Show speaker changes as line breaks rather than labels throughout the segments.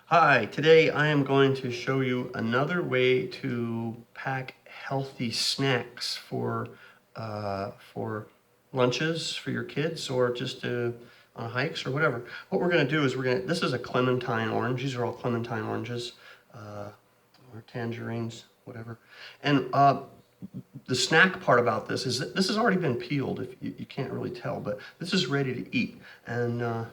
Hi, today I am going to show you another way to pack healthy snacks for lunches for your kids or just on hikes or whatever. What we're going to do is this is a clementine orange. These are all clementine oranges or tangerines, whatever. And the snack part about this is that this has already been peeled, if you can't really tell, but this is ready to eat. And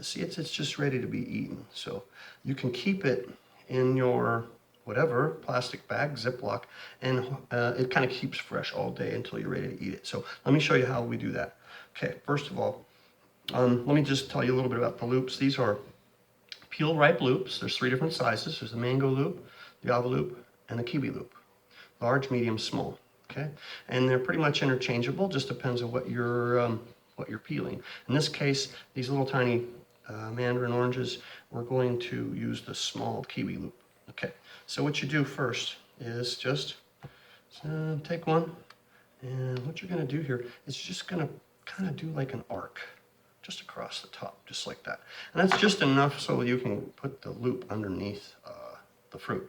see, it's just ready to be eaten. So you can keep it in your whatever plastic bag, Ziploc, and it kind of keeps fresh all day until you're ready to eat it. So let me show you how we do that. Okay, first of all, let me just tell you a little bit about the loops. These are peel ripe loops. There's 3 different sizes. There's the mango loop, the guava loop, and the kiwi loop. Large, medium, small. Okay, and they're pretty much interchangeable. Just depends on what you're peeling. In this case, these little tiny mandarin oranges, we're going to use the small kiwi loop. Okay, so what you do first is just take one, and what you're going to do here is just going to kind of do like an arc just across the top, just like that. And that's just enough so you can put the loop underneath the fruit.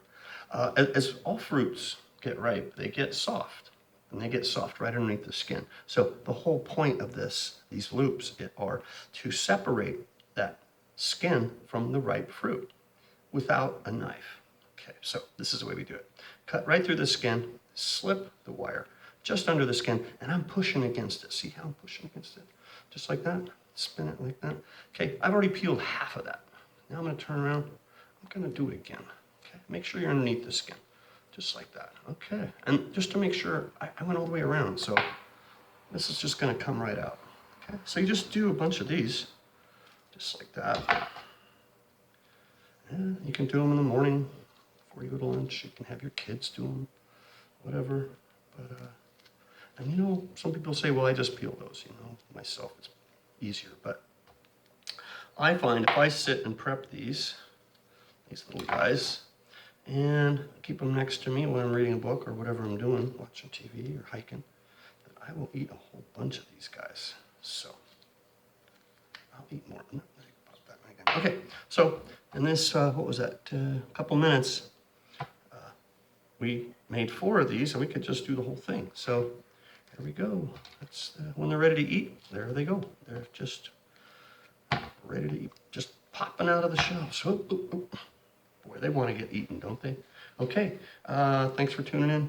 As all fruits get ripe, they get soft, and they get soft right underneath the skin. So the whole point of these loops are to separate that skin from the ripe fruit without a knife. Okay, so this is the way we do it. Cut right through the skin, slip the wire just under the skin, and I'm pushing against it. See how I'm pushing against it? Just like that, spin it like that. Okay, I've already peeled half of that. Now I'm gonna turn around, I'm gonna do it again. Okay, make sure you're underneath the skin, just like that. Okay, and just to make sure, I went all the way around, so this is just gonna come right out. Okay, so you just do a bunch of these, just like that. And you can do them in the morning before you go to lunch. You can have your kids do them, whatever. But and you know, some people say, well, I just peel those. You know, myself, it's easier. But I find if I sit and prep these little guys, and keep them next to me when I'm reading a book or whatever I'm doing, watching TV or hiking, that I will eat a whole bunch of these guys. So I'll eat more. Okay, so in this, what was that, a couple minutes, we made 4 of these, and we could just do the whole thing. So here we go. That's when they're ready to eat, there they go. They're just ready to eat, just popping out of the shelves. Boy, they want to get eaten, don't they? Okay, thanks for tuning in.